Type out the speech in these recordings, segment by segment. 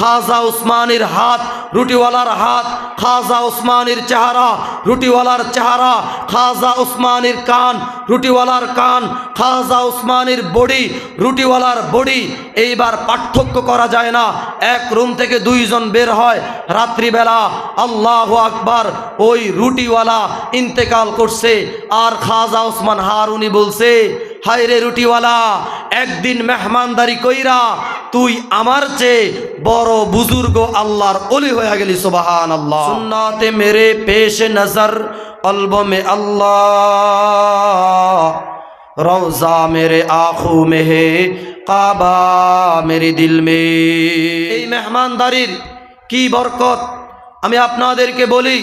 খাজা উসমানীর হাত, রুটিওয়ালার হাত, খাজা উসমানীর চেহারা, রুটিওয়ালার চেহারা, খাজা উসমানীর কান, রুটিওয়ালার কান, খাজা উসমানীর বডি, রুটিওয়ালার বডি। এইবার পার্থক্য করা যায় না, এক রুম থেকে দুইজন বের হয় রাত্রিবেলা, আল্লাহু আকবার, ওই রুটিওয়ালা ইন্তেকাল করছে। আর খাজা উসমান হারুনি বলছে, হায় রে রুটিওয়ালা, একদিন মেহমানদারি কইরা তুই আমার চেয়ে বড় বুজুর্গ আল্লাহর ওলি হয়ে গেলি। সুবহানাল্লাহ। সুন্নাতে মেরে পেশ নজর কলব মে আল্লাহ, রওজা মেরে আঁখো মে হে, কাবা মেরে দিল মে। এই মেহমানদারির কি বরকত আমি আপনাদেরকে বলি।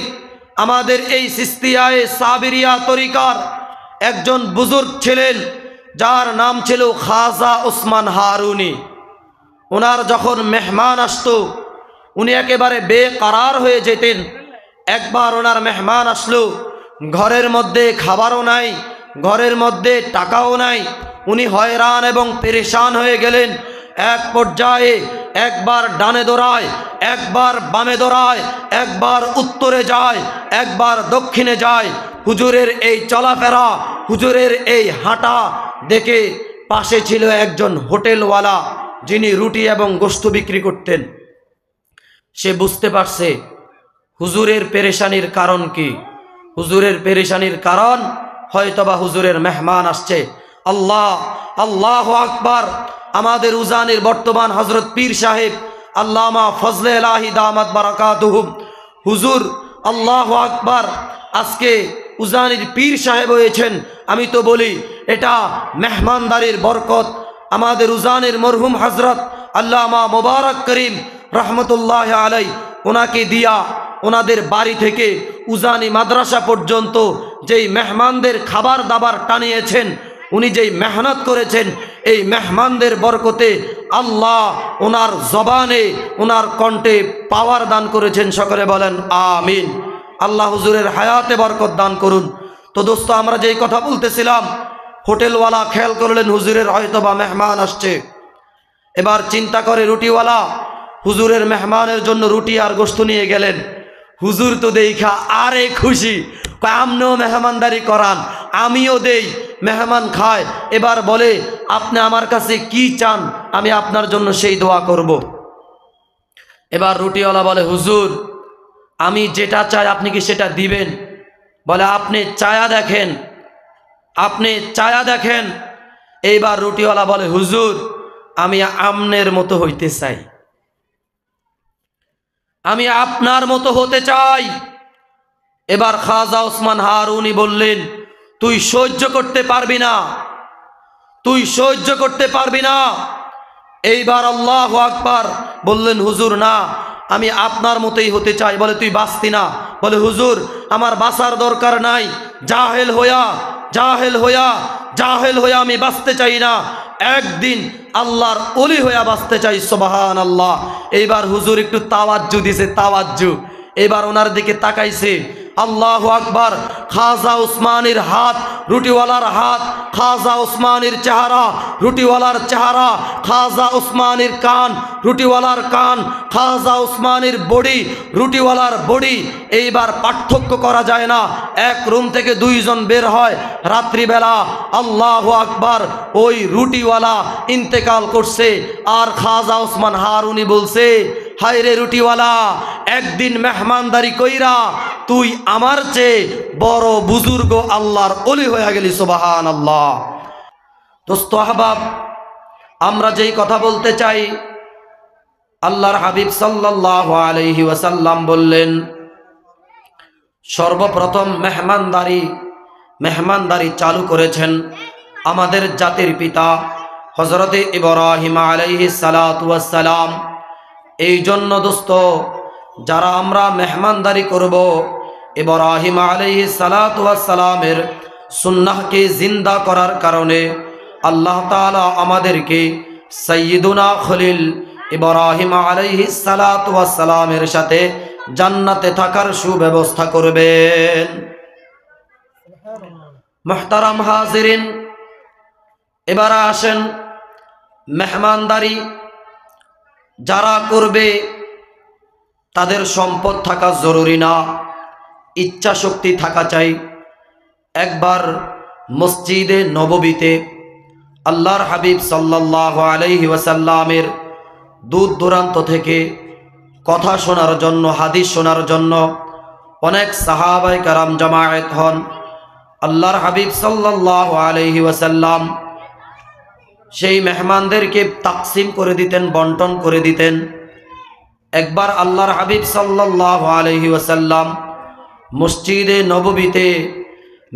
আমাদের এই সিস্তিয়ায়ে সাবিরিয়া তরিকার একজন বুজুর্গ ছিলেন, যার নাম ছিল খাজা উসমান হারুনি। ওনার যখন মেহমান আসতো উনি একেবারে বেকারার হয়ে যেতেন। একবার ওনার মেহমান আসলো, ঘরের মধ্যে খাবারও নাই, ঘরের মধ্যে টাকাও নাই। উনি হয়রান এবং পেরেশান হয়ে গেলেন। এক পর্যায়ে একবার ডানে দৌড়ায়, একবার বামে দৌড়ায়, একবার উত্তরে যায়, একবার দক্ষিণে যায়। হুজুরের এই চলাফেরা, হুজুরের এই হাঁটা দেখে পাশে ছিল একজন হোটেলওয়ালা, যিনি রুটি এবং গোশত বিক্রি করতেন। সে বুঝতে পারছে হুজুরের পেরেশানির কারণ কি। হুজুরের পেরেশানির কারণ হয়তোবা হুজুরের মেহমান আসছে। আল্লাহ, আল্লাহু আকবার। আমাদের উজানির বর্তমান হজরত পীর সাহেব আল্লামা ফজলে ইলাহি দামাত বারাকাতুহুম হুজুর, আল্লাহু আকবার, আজকে উজানির পীর সাহেব হয়েছেন। আমি তো বলি এটা মেহমানদারির বরকত। আমাদের উজানির মরহুম হজরত আল্লামা মুবারক করিম রহমতুল্লাহ আলাই, ওনাকে দিয়া ওনাদের বাড়ি থেকে উজানি মাদ্রাসা পর্যন্ত যেই মেহমানদের খাবার দাবার টানিয়েছেন, উনি যেই মেহনত করেছেন, এই মেহমানদের বরকতে আল্লাহ ওনার জবানে, ওনার কণ্ঠে পাওয়ার দান করেছেন। সকলে বলেন আমিন। আল্লাহ হুজুরের হায়াতে বরকত দান করুন। তো দোস্ত, আমরা যেই কথা বলতেছিলাম, হোটেলওয়ালা খেয়াল করলেন হুজুরের হয়তোবা মেহমান আসছে। এবার চিন্তা করে রুটিওয়ালা হুজুরের মেহমানের জন্য রুটি আর গোশত নিয়ে গেলেন। হুজুর তো দেখা আরে খুশি, আমনেও মেহমানদারি করান, আমিও দেই, মেহমান খায়। এবার বলে, আপনি আমার কাছে কি চান, আমি আপনার জন্য সেই দোয়া করব। এবার রুটিওয়ালা বলে, হুজুর আমি যেটা চাই আপনি কি সেটা দিবেন? বলে, আপনি চায়া দেখেন, আপনি চায়া দেখেন। এইবার রুটিওয়ালা বলে, হুজুর আমি আমনের মতো হইতে চাই, আমি আপনার মতো হতে চাই। এবার খাজা উসমান হারুনি বললেন, তুই সহ্য করতে পারবি না, তুই সহ্য করতে পারবি না। এইবার আল্লাহু আকবার বললেন, হুজুর না, আমি আপনার মতোই হতে চাই। বলে, তুই বাঁচতি না? বলে, হুজুর আমার বাঁচার দরকার নাই, জাহেল হইয়া, জাহেল হইয়া, জাহেল হইয়া আমি বাঁচতে চাই না, একদিন আল্লাহর ওলি হইয়া বাঁচতে চাই। সুবহানাল্লাহ। এইবার হুজুর একটু তাওয়াজ্জু দিছে, তাওয়াজ্জু। এবার ওনার দিকে তাকাইছে। আল্লাহু আকবার। খাজা উসমানীর হাত, রুটিওয়ালার হাত, খাজা উসমানীর চেহারা, রুটিওয়ালার চেহারা, খাজা উসমানীর কান, রুটিওয়ালার কান, খাজা উসমানীর বডি, রুটিওয়ালার বডি। এইবার পার্থক্য করা যায় না, এক রুম থেকে দুইজন বের হয় রাত্রিবেলা, আল্লাহু আকবার, ওই রুটিওয়ালা ইন্তেকাল করছে। আর খাজা উসমান হারুনি বলছে, হায় রে রুটিওয়ালা, একদিন মেহমানদারি কইরা তুই আমার চেয়ে বড় বুজুর্গ আল্লাহর ওলি হয়ে গেলি। সুবহানাল্লাহ। দোস্ত আহবাব, আমরা যেই কথা বলতে চাই, আল্লাহর হাবিব সাল্লাল্লাহু আলাইহি ওয়াসাল্লাম বললেন, সর্বপ্রথম মেহমানদারি চালু করেছেন আমাদের জাতির পিতা হযরতে ইব্রাহিম আলাইহিস সালাতু ওয়াস সালাম। এই জন্য দোস্ত, যারা আমরা মেহমানদারি করব, ইব্রাহিম আলাইহিস সালাতু ওয়াস সালামের সুন্নাহকে জিন্দা করার কারণে আল্লাহ তাআলা আমাদেরকে সাইয়্যিদুনা খলিল ইব্রাহিম আলাইহিস সালাতু ওয়াস সালামের সাথে জান্নাতে থাকার সুব্যবস্থা করবেন। মুহতারাম হাজিরিন, এবার আসেন মেহমানদারি যারা করবে তাদের সম্পদ থাকা জরুরি না, ইচ্ছা শক্তি থাকা চাই। একবার মসজিদে নববীতে আল্লাহর হাবিব সাল্লাল্লাহু আলাইহি ওয়াসাল্লামের দূর দূরান্ত থেকে কথা শোনার জন্য, হাদিস শোনার জন্য অনেক সাহাবায়ে কেরাম জামায়াত হন। আল্লাহর হাবিব সাল্লাল্লাহু আলাইহি ওয়াসাল্লাম সেই মেহমানদেরকে তাকসিম করে দিতেন, বন্টন করে দিতেন। একবার আল্লাহর হাবিব সাল্লাল্লাহু আলাইহি ওয়াসাল্লাম মসজিদে নববীতে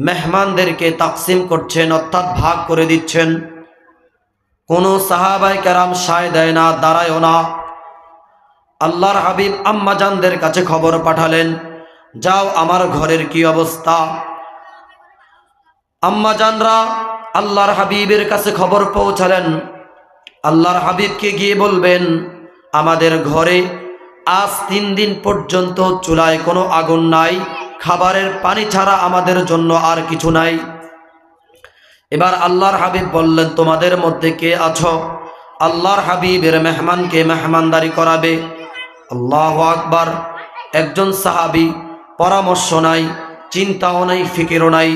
মেহমানদেরকে তাকসিম করছেন, অর্থাৎ ভাগ করে দিচ্ছেন। কোনো সাহাবায়ে কেরাম সায় দেয় না, দাঁড়ায়ও না। আল্লাহর হাবিব আম্মাজানদের কাছে খবর পাঠালেন, যাও আমার ঘরের কি অবস্থা। আম্মাজানরা আল্লাহর হাবিবের কাছে খবর পৌঁছালেন। আল্লাহর হাবিবকে গিয়ে বলবেন, আমাদের ঘরে আজ 3 দিন পর্যন্ত চুলায় কোনো আগুন নাই, খাবারের পানি ছাড়া আমাদের জন্য আর কিছু নাই। এবার আল্লাহর হাবিব বললেন, তোমাদের মধ্যে কে আছো আল্লাহর হাবিবের মেহমানকে মেহমানদারি করাবে? আল্লাহু আকবার। একজন সাহাবী, পরামর্শ নাই, চিন্তাও নাই, ফিকিরও নাই,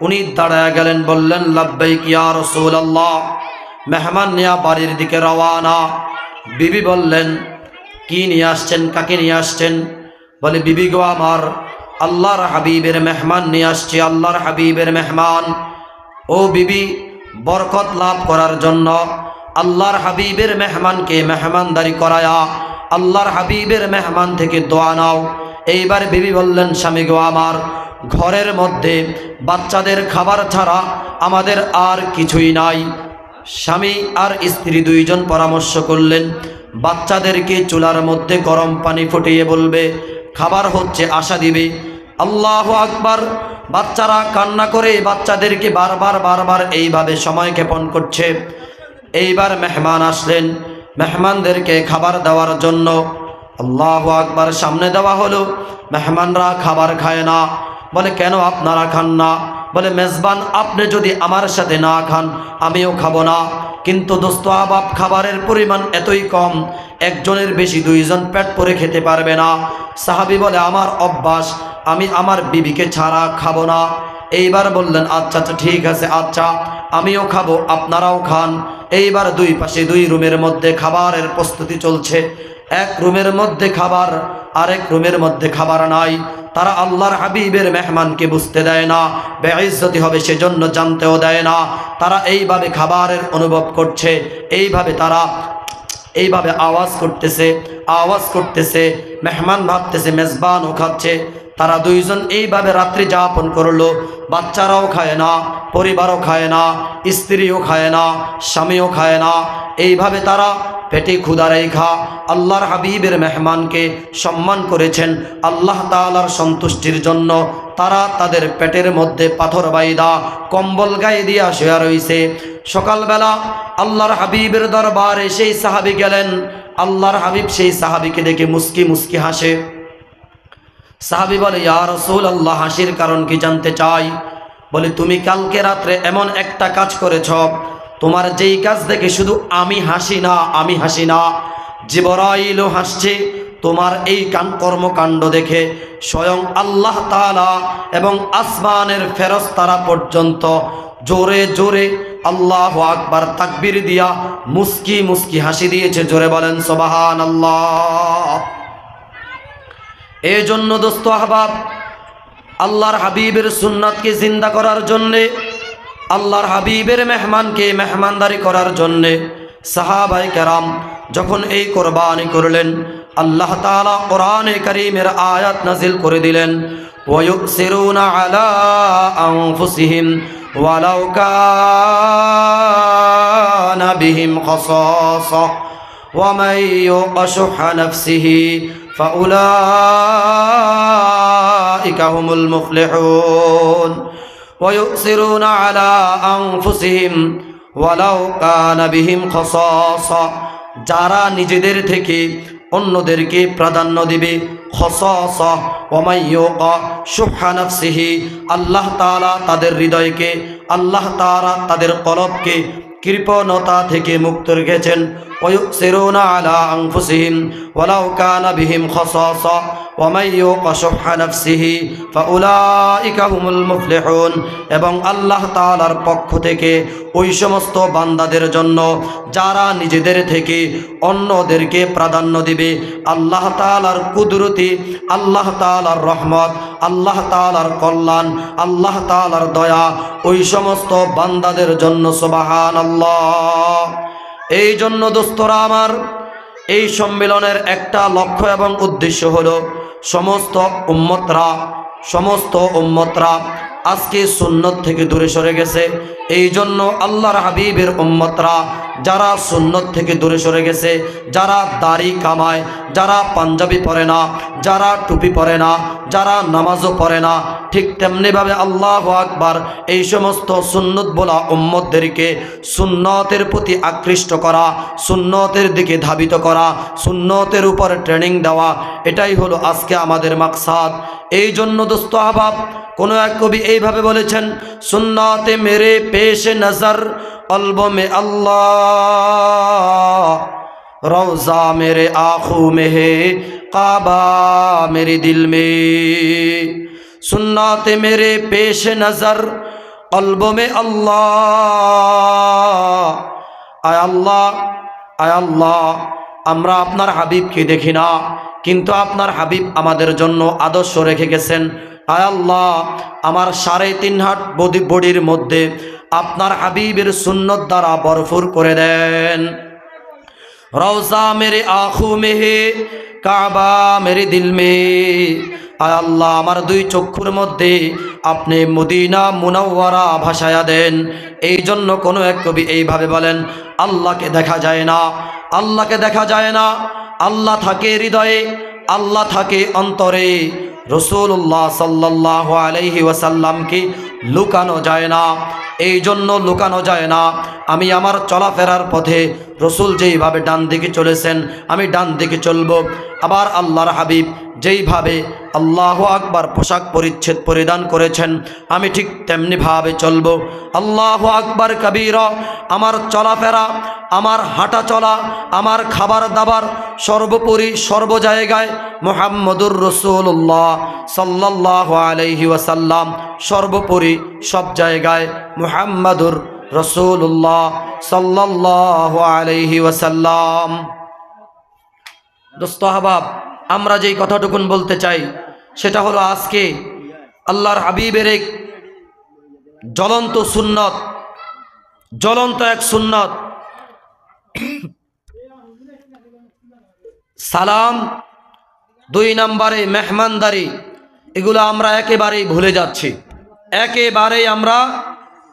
উনি দাঁড়ায় গেলেন, বললেন, লাব্বাইক ইয়া রাসূলুল্লাহ। মেহমান নিয়ে বাড়ির দিকে রওয়ানা। বিবি বললেন, কি নিয়ে আসছেন, কাকে নিয়ে আসছেন? বলে, বিবি গো আমার, আল্লাহর হাবিবের মেহমান নিয়ে আসছে, আল্লাহর হাবিবের মেহমান। ও বিবি, বরকত লাভ করার জন্য আল্লাহর হাবিবের মেহমানকে মেহমানদারি করায়া আল্লাহর হাবিবের মেহমান থেকে দোয়া নাও। এইবার বিবি বললেন, স্বামী গো আমার, ঘরের মধ্যে বাচ্চাদের খাবার ছাড়া আমাদের আর কিছুই নাই। স্বামী আর স্ত্রী দুইজন পরামর্শ করলেন, বাচ্চাদেরকে চুলার মধ্যে গরম পানি ফুটিয়ে বলবে, খাবার হচ্ছে, আশা দিবে। আল্লাহু আকবার। বাচ্চারা কান্না করে বাচ্চাদেরকে বারবার এইভাবে সময় ক্ষেপণ করছে। এইবার মেহমান আসলেন, মেহমানদেরকে খাবার দেওয়ার জন্য। আল্লাহু আকবার, সামনে দেওয়া হলো। মেহমানরা খাবার খায় না। বলে, কেন আপনারা খান না? বলে, মেজবান আপনি যদি আমার সাথে না খান আমিও খাবো না। কিন্তু দোস্ত আহবাব, খাবারের পরিমাণ এতই কম, একজনের বেশি দুইজন পেট ভরে খেতে পারবে না। সাহাবী বলে, আমার অভ্যাস, আমি আমার বিবিকে ছাড়া খাবো না। এইবার বললেন, আচ্ছা আচ্ছা ঠিক আছে, আচ্ছা আমিও খাবো, আপনারাও খান। এইবার দুই পাশে 2 রুমের মধ্যে খাবারের প্রস্তুতি চলছে। এক রুমের মধ্যে খাবার, আরেক রুমের মধ্যে খাবার নাই। তারা আল্লাহর হাবিবের মেহমানকে বুঝতে দেয় না, বেইজ্জতি হবে সেজন্য জানতেও দেয় না। তারা এইভাবে খাবারের অনুভব করছে, এইভাবে আওয়াজ করতেছে। মেহমান ভাবতেছে মেজবানও খাচ্ছে। তারা দুইজন এইভাবে রাত্রি যাপন করলো। বাচ্চারাও খায় না, পরিবারও খায় না, স্ত্রীও খায় না, স্বামীও খায় না। এইভাবে তারা পেটে ক্ষুধা রেখা আল্লাহর হাবিবের মেহমানকে সম্মান করেছেন। আল্লাহ তাআলার সন্তুষ্টির জন্য তারা তাদের পেটের মধ্যে পাথর বাইদা কম্বল গায়ে দিয়া শুয়ে রইছে। সকালবেলা আল্লাহর হাবিবের দরবারে সেই সাহাবী গেলেন। আল্লাহর হাবিব সেই সাহাবীকে দেখে মুস্কি মুস্কি হাসে। সাহাবী বলে, ইয়া রাসূলুল্লাহ, হাসির কারণ কি জানতে চাই? বলে, তুমি কালকে রাত্রে এমন একটা কাজ করেছ, তোমার যেই কাজ দেখে শুধু আমি হাসি না, জিবরাইলও হাসছে তোমার এই কর্মকাণ্ড দেখে। স্বয়ং আল্লাহ তাআলা এবং আসমানের ফেরেশতারা পর্যন্ত জোরে জোরে আল্লাহু আকবার তাকবীর দিয়া মুস্কি মুস্কি হাসি দিয়েছে। জোরে বলেন সুবহানাল্লাহ। এই জন্য দোস্ত আহবাব, আল্লাহর হাবিবের সুন্নাতকে জিন্দা করার জন্যে, আল্লাহর হাবিবের মেহমানকে মেহমানদারি করার জন্যে সাহাবায়ে কেরাম যখন এই কোরবানি করলেন, আল্লাহ তাআলা কোরআনে কারীমের আয়াত নাজিল করে দিলেন, ওয়ায়ুসিরুনা আলা আনফুসিহিম ওয়ালাউ কানা বিহিম খাসাসা ওয়া মান ইউকাশুহা নাফসিহি ফাউলাইকা হুমুল মুফলিহুন। ويؤثرون على أنفسهم ولو كان بهم خصاصة, যারা নিজেদের থেকে অন্যদেরকে প্রাধান্য দিবে, খসাসা ওয়া মান ইউকা শুহা নাফসিহি, আল্লাহ তাআলা তাদের হৃদয়কে, আল্লাহ তাআলা তাদের কলবকে কৃপণতা থেকে মুক্ত রেখেছেন। ওয়ায়ুসিরুনা আলা আনফুসিহিম ওয়ালাউ কানা বিহিম খাসাসা ওয়া মান ইউকা শুহা নাফসিহি ফাউলাইকা হুমুল মুফলিহুন। এবং আল্লাহ তাআলার পক্ষ থেকে ওই সমস্ত বান্দাদের জন্য যারা নিজেদের থেকে অন্যদেরকে প্রাধান্য দিবে, আল্লাহ তাআলার কুদরতি, আল্লাহ তাআলার রহমত, আল্লাহ তাআলার কল্যাণ, আল্লাহ তাআলার দয়া ওই সমস্ত বান্দাদের জন্য। সুবহানাল্লাহ। এই জন্য দোস্তরা আমার, এই সম্মেলনের একটা লক্ষ্য এবং উদ্দেশ্য হলো সমস্ত উম্মতরা আজকে সুন্নত থেকে দূরে সরে গেছে। এই জন্য আল্লাহর হাবিবের উম্মতরা যারা সুন্নত থেকে দূরে সরে গেছে, যারা দাড়ি কামায়, যারা পাঞ্জাবি পরে না, যারা টুপি পরে না, যারা নামাজও পড়ে না, ঠিক তেমনিভাবে আল্লাহু আকবার এই সমস্ত সুন্নত বলা উম্মতদেরকে সুন্নতের প্রতি আকৃষ্ট করা, সুন্নতের দিকে ধাবিত করা, সুন্নতের উপর ট্রেনিং দেওয়া, এটাই হলো আজকে আমাদের মাকসাদ। এই জন্য দোস্ত আহবাব, কোনো এক কবি এইভাবে বলেছেন, সুন্নতে মেরে পেশ নজর কলব মে আল্লাহ, রওজা মেরে আঁখু মে হে, কাবা মেরে দিল মে। সুন্নতে মেরে পেশ নজর কলব মে আল্লাহ। আয় আল্লাহ, আয় আল্লাহ, আমরা আপনার হাবিবকে দেখি না, কিন্তু আপনার হাবিব আমাদের জন্য আদর্শ রেখে গেছেন। আয় আল্লাহ, আমার 3.5 হাত বডির মধ্যে আপনার হাবিবের সুন্নত দ্বারা ভরপুর করে দেন। রওজা মেরে আঁখু মে হে, কাবা মেরে দিল মে। আয় আল্লাহ, আমার 2 চক্ষুর মধ্যে আপনি মদিনা মুনাওয়ারা ভাসায়া দেন। এই জন্য কোনো এক কবি এইভাবে বলেন, আল্লাহকে দেখা যায় না, আল্লাহকে দেখা যায় না, আল্লাহ থাকে হৃদয়ে, আল্লাহ থাকে অন্তরে। রাসূলুল্লাহ সাল্লাল্লাহু আলাইহি ওয়াসাল্লামকে লুকানো যায় না, এই জন্য লুকানো যায় না। আমি আমার চলাফেরার পথে রসুল যেইভাবে ডান দিকে চলেছেন, আমি ডান দিকে চলব। আবার আল্লাহর হাবিব যেইভাবে আল্লাহু আকবার পোশাক পরিচ্ছেদ পরিধান করেছেন, আমি ঠিক তেমনিভাবে চলব। আল্লাহু আকবার কবীরা। আমার চলাফেরা, আমার হাঁটা চলা, আমার খাবার দাবার, সর্বোপরি সর্ব জায়গায় মুহাম্মদুর রাসূলুল্লাহ সাল্লাল্লাহু আলাইহি ওয়াসাল্লাম, সর্বোপরি সব জায়গায় মুহাম্মদুর রাসূলুল্লাহ সাল্লাল্লাহু আলাইহি ওয়াসাল্লাম। দোস্ত আহবাব, আমরা যেই কথাটুকুন বলতে চাই সেটা হলো আজকে আল্লাহর হাবিবের এক জ্বলন্ত সুন্নত, জ্বলন্ত এক সুন্নত, সালাম, 2 নম্বরে মেহমানদারি। এগুলো আমরা একেবারেই ভুলে যাচ্ছি, একেবারেই আমরা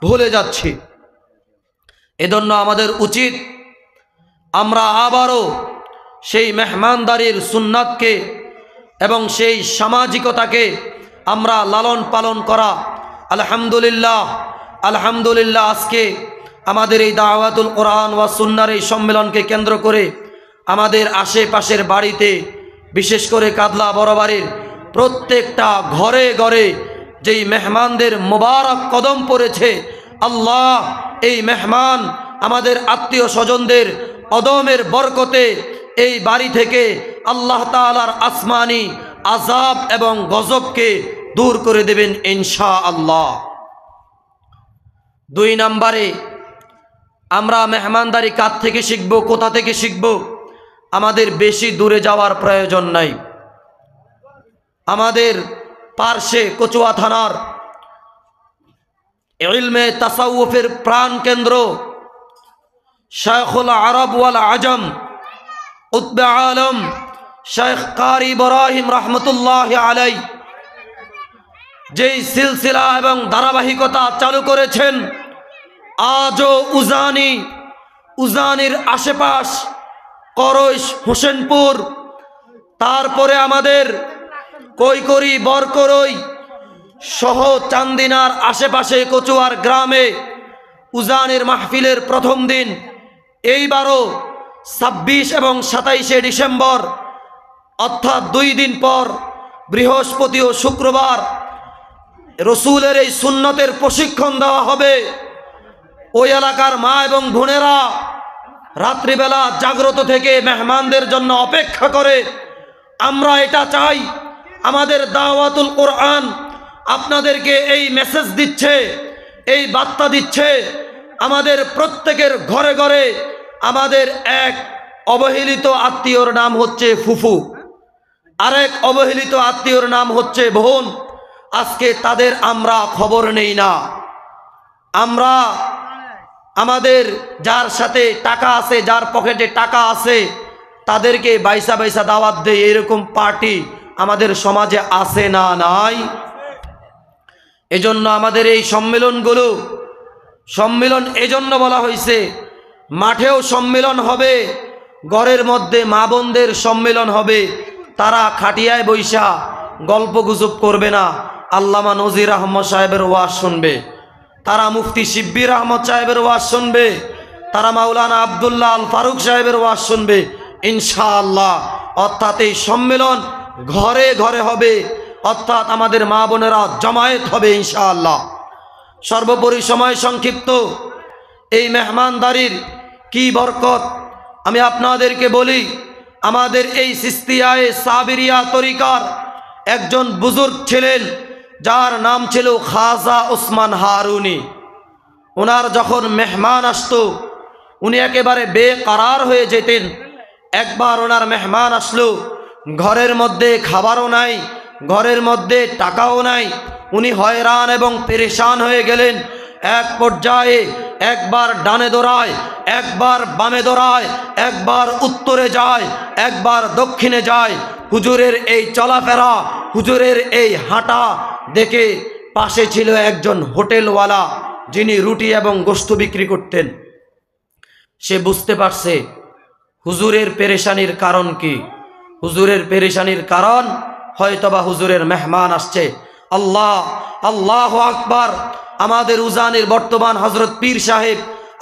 ভুলে যাচ্ছি। এজন্য আমাদের উচিত আমরা আবারও সেই মেহমানদারির সুন্নাতকে এবং সেই সামাজিকতাকে আমরা লালন পালন করা। আলহামদুলিল্লাহ, আলহামদুলিল্লাহ, আজকে আমাদের এই দাওয়াতুল কোরআন ওয়া সুন্নাহর এই সম্মেলনকে কেন্দ্র করে আমাদের আশেপাশের বাড়িতে, বিশেষ করে কাদলা বড়বাড়ির প্রত্যেকটা ঘরে ঘরে যেই মেহমানদের মোবারক কদম পড়েছে, আল্লাহ এই মেহমান আমাদের আত্মীয় স্বজনদের কদমের বরকতে এই বাড়ি থেকে আল্লাহ তাআলার আসমানি আযাব এবং গজবকে দূর করে দেবেন ইনশাআল্লাহ। 2 নম্বরে আমরা মেহমানদারি কার থেকে শিখব, কোথা থেকে শিখব? আমাদের বেশি দূরে যাওয়ার প্রয়োজন নাই। আমাদের পার্শ্বে কচুয়া থানার ইলমে তাসাউফের প্রাণ কেন্দ্র শাইখুল আরব ওয়াল আজম উতবে আলম শেখ কারি ইব্রাহিম রহমতুল্লাহি আলাই যেই সিলসিলা এবং ধারাবাহিকতা চালু করেছেন, আজও উজানির আশেপাশ, করইশ, হোসেনপুর, তারপরে আমাদের কৈকরি, বরকরই সহ চান্দিনার আশেপাশে কচুয়ার গ্রামে উজানির মাহফিলের প্রথম দিন, এইবারও 26 এবং 27শে ডিসেম্বর, অর্থাৎ 2 দিন পর বৃহস্পতি ও শুক্রবার রসুলের এই সুন্নতের প্রশিক্ষণ দেওয়া হবে। ওই এলাকার মা এবং বোনেরা রাত্রিবেলা জাগ্রত থেকে মেহমানদের জন্য অপেক্ষা করে। আমরা এটা চাই, আমাদের দাওয়াতুল কোরআন আপনাদেরকে এই মেসেজ দিচ্ছে, এই বার্তা দিচ্ছে। আমাদের প্রত্যেকের ঘরে ঘরে আমাদের এক অবহেলিত আত্মীয়র নাম হচ্ছে ফুফু, আরেক অবহেলিত আত্মীয়র নাম হচ্ছে বোন। আজকে তাদের আমরা খবর নেই না। আমরা আমাদের যার সাথে টাকা আছে, যার পকেটে টাকা আছে, তাদেরকে বাইসা বাইসা দাওয়াত দেয়। এরকম পার্টি আমাদের সমাজে আছে না? নাই। এজন্য আমাদের এই সম্মেলন এজন্য বলা হয়েছে, মাঠেও সম্মেলন হবে, ঘরের মধ্যে মা বোনদের সম্মেলন হবে। তারা খাটিয়ায় বৈশা গল্প গুজব করবে না, আল্লামা নজির আহমদ সাহেবের ওয়াজ শুনবে, তারা মুফতি শিব্বির আহমদ সাহেবের ওয়াজ শুনবে, তারা মাওলানা আব্দুল্লাহ আল ফারুক সাহেবের ওয়াজ শুনবে ইনশাআল্লাহ। অর্থাৎ এই সম্মেলন ঘরে ঘরে হবে, অর্থাৎ আমাদের মা বোনেরা জমায়েত হবে ইনশাআল্লাহ। সর্বোপরি সময় সংক্ষিপ্ত, এই মেহমানদারির কি বরকত আমি আপনাদেরকে বলি। আমাদের এই সিস্তিয়ায়ে সাবিরিয়া তরিকার একজন বুজুর্গ ছিলেন, যার নাম ছিল খাজা ওসমান হারুনি। ওনার যখন মেহমান আসতো উনি একেবারে বেকারার হয়ে যেতেন। একবার ওনার মেহমান আসলো, ঘরের মধ্যে খাবারও নাই, ঘরের মধ্যে টাকাও নাই। উনি হয়রান এবং পেরেশান হয়ে গেলেন। এক পর্যায়ে একবার ডানে দৌড়ায়, একবার বামে দৌড়ায়, একবার উত্তরে যায়, একবার দক্ষিণে যায়। হুজুরের এই চলাফেরা, হুজুরের এই হাঁটা দেখে পাশে ছিল একজন হোটেলওয়ালা, যিনি রুটি এবং গোশত বিক্রি করতেন। সে বুঝতে পারছে হুজুরের পেরেশানির কারণ কি। হুজুরের পেরেশানির কারণ হয়তোবা হুজুরের মেহমান আসছে। আল্লাহু আকবার। আমাদের উজানের বর্তমান হযরত পীর সাহেব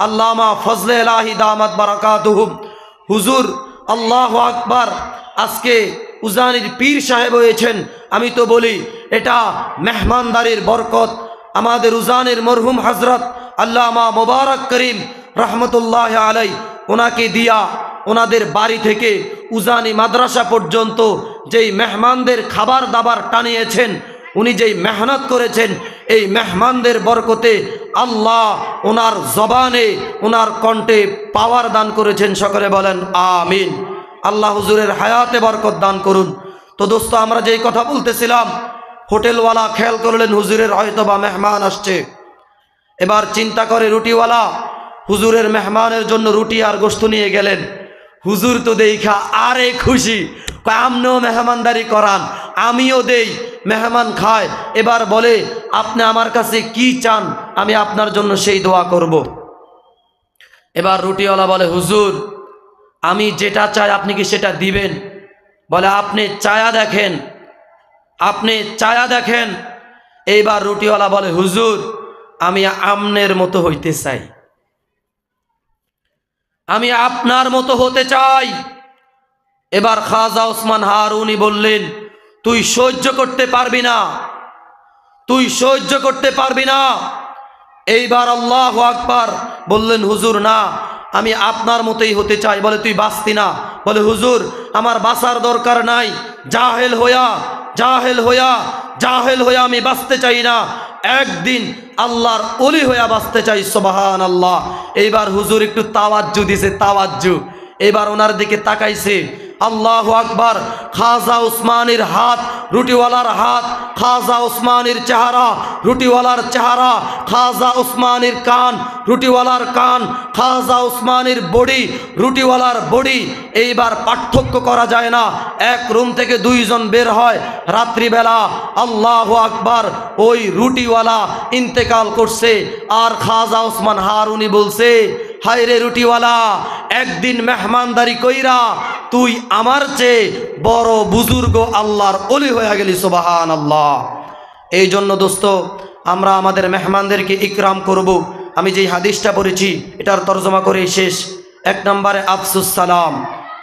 আল্লামা ফজলে ইলাহি দামাত বারাকাতুহুম হুজুর, আল্লাহু আকবার, আজকে উজানির পীর সাহেব হয়েছেন। আমি তো বলি এটা মেহমানদারির বরকত। আমাদের উজানের মরহুম হযরত আল্লামা মুবারক করিম রহমতুল্লাহ আলাই, ওনাকে দিয়া ওনাদের বাড়ি থেকে উজানি মাদ্রাসা পর্যন্ত যেই মেহমানদের খাবার দাবার টানিয়েছেন, উনি যেই মেহনত করেছেন, এই মেহমানদের বরকতে আল্লাহ ওনার জবানে, ওনার কণ্ঠে পাওয়ার দান করেছেন। সকলে বলেন আমিন। আল্লাহ হুজুরের হায়াতে বরকত দান করুন। তো দোস্ত, আমরা যেই কথা বলতেছিলাম, হোটেলওয়ালা খেয়াল করলেন হুজুরের হয়তোবা মেহমান আসছে। এবার চিন্তা করে রুটিওয়ালা হুজুরের মেহমানের জন্য রুটি আর গোশত নিয়ে গেলেন। হুজুর তো দেখা আরে খুশি, আমনেও মেহমানদারি করান, আমিও দেই, মেহমান খায়। এবার বলে আপনি আমার কাছে কি চান, আমি আপনার জন্য সেই দোয়া করব। এবার রুটিওয়ালা বলে হুজুর, আমি যেটা চাই আপনি কি সেটা দিবেন? বলে আপনি চায়া দেখেন, আপনি চায়া দেখেন। এইবার রুটিওয়ালা বলে হুজুর, আমি আমনের মতো হইতে চাই, আমি আপনার মতো হতে চাই। এবার খাজা ওসমান হারুনি বললেন, তুই সহ্য করতে পারবি না, তুই সহ্য করতে পারবি না। এইবার আল্লাহু আকবার বললেন, হুজুর না, আমি আপনার মতোই হতে চাই। বলে তুই বাঁচতি না? বলে হুজুর, আমার বাঁচার দরকার নাই, জাহেল হইয়া আমি বাঁচতে চাই না, একদিন আল্লাহর ওলি হইয়া বাঁচতে চাই। সুবহানাল্লাহ। এইবার হুজুর একটু তাওয়াজ্জু দিছে, তাওয়াজ্জু। এবার ওনার দিকে তাকাইছে। আল্লাহু আকবার। খাজা উসমানীর হাত, রুটিওয়ালার হাত, খাজা উসমানীর চেহারা, রুটিওয়ালার চেহারা, খাজা উসমানীর কান, রুটিওয়ালার কান, খাজা উসমানীর বডি, রুটিওয়ালার বডি। এইবার পার্থক্য করা যায় না। এক রুম থেকে দুইজন বের হয় রাত্রিবেলা। আল্লাহু আকবার। ওই রুটিওয়ালা ইন্তেকাল করছে, আর খাজা উসমান হারুনি বলছে, হায় রে রুটিওয়ালা, একদিন মেহমানদারি কইরা তুই আমার চেয়ে বড় বুজুর্গ আল্লাহর ওলি হয়ে গেলি। সুবহানাল্লাহ। এই জন্য দোস্ত, আমরা আমাদের মেহমানদেরকে ইকরাম করব। আমি যেই হাদিসটা পড়েছি এটার তর্জমা করে শেষ। 1 নম্বরে আফসুস সালাম,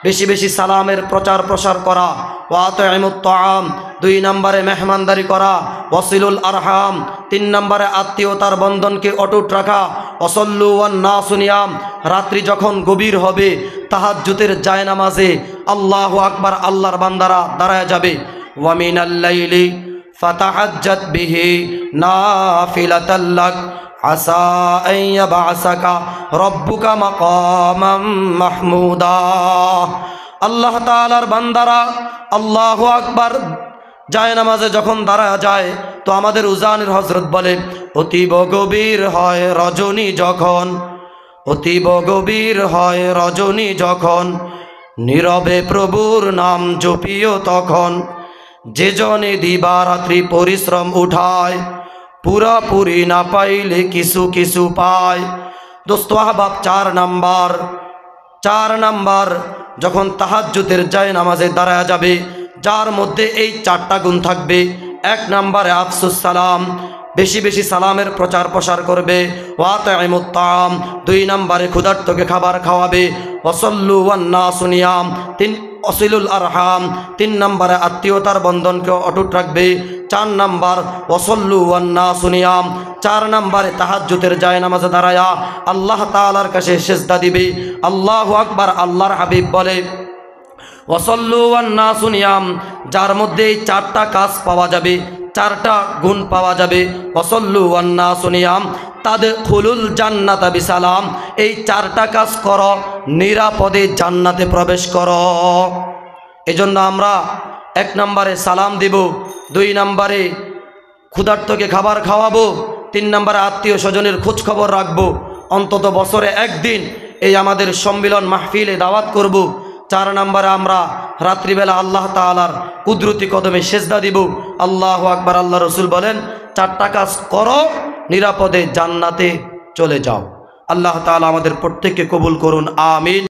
বেশি বেশি সালামের প্রচার প্রসার করা। ওয়া আতইমুত তাআম, 2 নম্বরে মেহমানদারি করা, ওয়াসিলুল আরহাম 3 নম্বরে আত্মীয়তার বন্ধনকে অটুট রাখা, ওয়াসাল্লু ওয়ান নাসু নিয়াম রাত্রি যখন গভীর হবে তাহাজ্জুদের জায়নামাজে আল্লাহু আকবার আল্লাহর বান্দারা দাঁড়ায় যাবে। ওয়া মিনাল লাইলি ফাতাহাজ্জাত বিহি নাফিলাতাল লাক আসা আন ইয়াবআসাকা রব্বুকা মাকামাম মাহমুদা। আল্লাহ তাআলার বান্দারা আল্লাহু আকবার জায়নামাজে যখন দাঁড়ায় যায় তো আমাদের উজানের হযরত বলে অতীব গভীর হয় রজনী যখন, অতীব গভীর হয় রজনী যখন, নীরবে প্রভুর নাম জপিও তখন, যে জনে দিবারাত্রি পরিশ্রম উঠায় পুরাপুরি না পাইলে কিছু কিছু পায়। দোস্ত আহবাব 4 নাম্বার যখন তাহাজ্জুদের জায়নামাজে দাঁড়ায় যাবে যার মধ্যে এই 4টা গুণ থাকবে। 1 নম্বরে আফসুস সালাম, বেশি বেশি সালামের প্রচার প্রসার করবে। ওয়াতাইমুত তাআম 2 নম্বরে ক্ষুধার্তকে খাবার খাওয়াবে। ওয়াসাল্লু ওয়ান নাসু নিয়াম 3 ওয়াসিলুল আরহাম 3 নম্বরে আত্মীয়তার বন্ধনকে অটুট রাখবে। 4 নম্বর ওয়াসাল্লু ওয়ান নাসু নিয়াম 4 নম্বরে তাহাজ্জুদের জায়নামাজে দাঁড়ায়া আল্লাহ তাআলার কাছে সিজদা দিবে। আল্লাহু আকবার। আল্লাহর হাবিব বলে ওয়াসাল্লু ওয়ান নাসু নিয়াম যার মধ্যে এই 4টা কাজ পাওয়া যাবে, 4টা গুণ পাওয়া যাবে। ওয়াসাল্লু ওয়ান নাসু নিয়াম তাদখুলুল জান্নাতা বিসালাম, এই 4টা কাজ করো নিরাপদে জান্নাতে প্রবেশ করো। এজন্য আমরা 1 নম্বরে সালাম দিব, 2 নম্বরে ক্ষুধার্তকে খাবার খাওয়াবো, 3 নম্বরে আত্মীয় স্বজনের খোঁজ খবর রাখবো, অন্তত বছরে 1 দিন এই আমাদের সম্মিলন মাহফিলে দাওয়াত করব। 4 নম্বরে আমরা রাত্রিবেলা আল্লাহ তাআলার কুদরতি কদমে সেজদা দিব। আল্লাহু আকবার। আল্লাহ রসুল বলেন 4টা কাজ করো নিরাপদে জান্নাতে চলে যাও। আল্লাহ তাআলা আমাদের প্রত্যেককে কবুল করুন, আমিন।